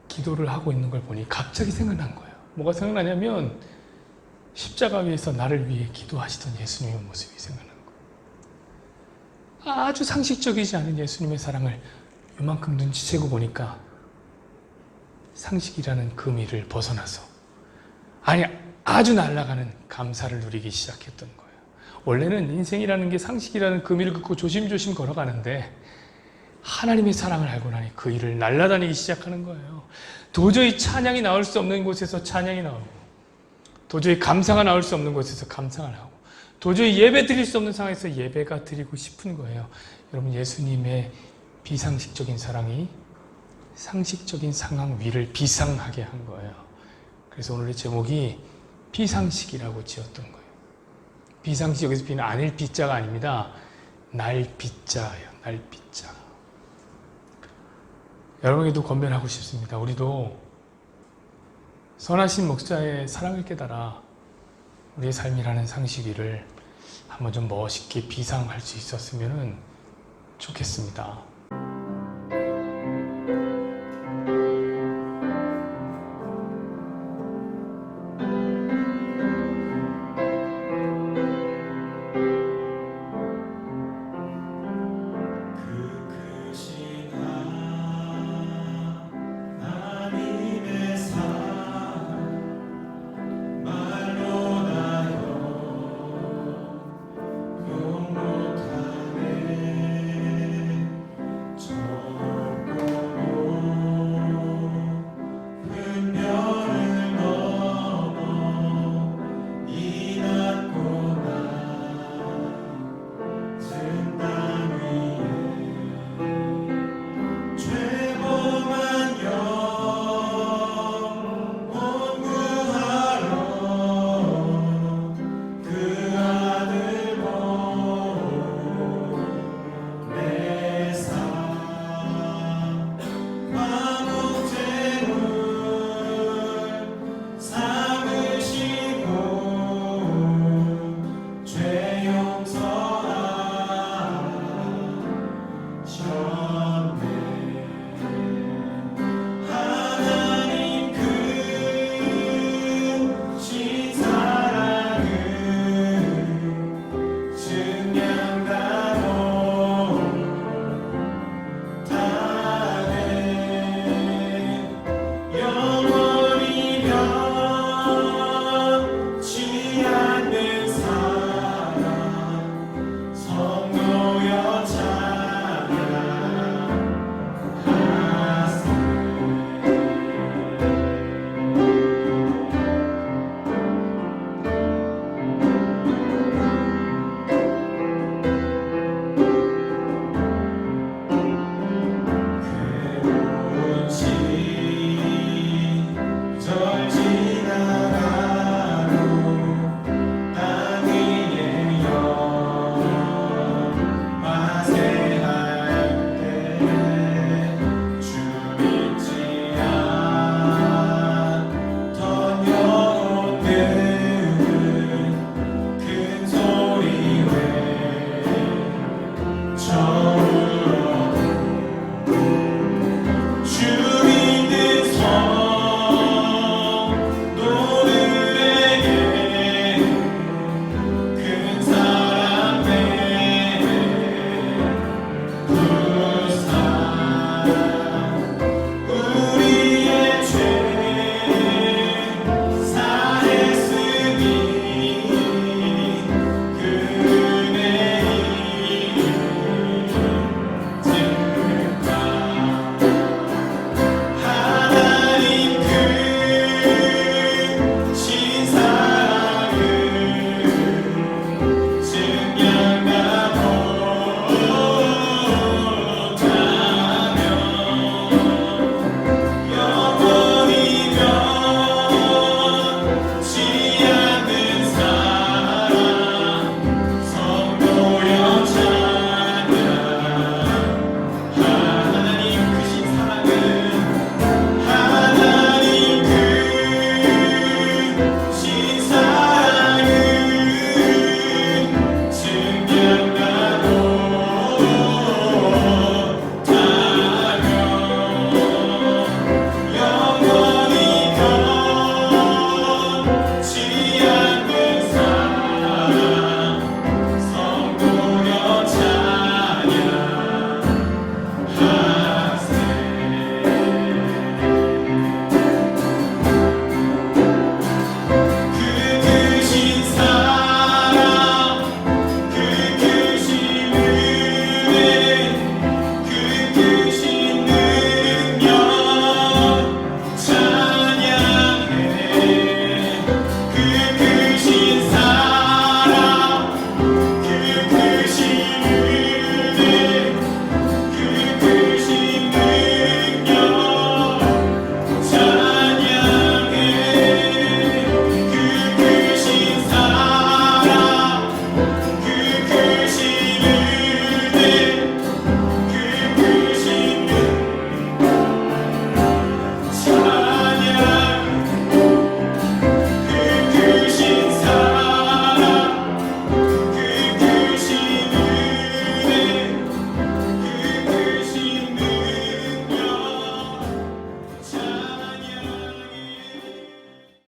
기도를 하고 있는 걸 보니 갑자기 생각난 거예요. 뭐가 생각나냐면 십자가 위에서 나를 위해 기도하시던 예수님의 모습이 생각난 거예요. 아주 상식적이지 않은 예수님의 사랑을 이만큼 눈치채고 보니까 상식이라는 금이를 벗어나서 아주 날아가는 감사를 누리기 시작했던 거예요. 원래는 인생이라는 게 상식이라는 금이를 긋고 조심조심 걸어가는데 하나님의 사랑을 알고 나니 그 일을 날아다니기 시작하는 거예요. 도저히 찬양이 나올 수 없는 곳에서 찬양이 나오고 도저히 감사가 나올 수 없는 곳에서 감사가 나오고 도저히 예배 드릴 수 없는 상황에서 예배가 드리고 싶은 거예요. 여러분 예수님의 비상식적인 사랑이 상식적인 상황 위를 비상하게 한 거예요. 그래서 오늘의 제목이 비상식이라고 지었던 거예요. 비상식 여기서 비는 아닐 비자가 아닙니다. 날 비자예요. 날 비자. 여러분에게도 권면하고 싶습니다. 우리도 선하신 목자의 사랑을 깨달아 우리의 삶이라는 상식 위를 한번 좀 멋있게 비상할 수 있었으면 좋겠습니다.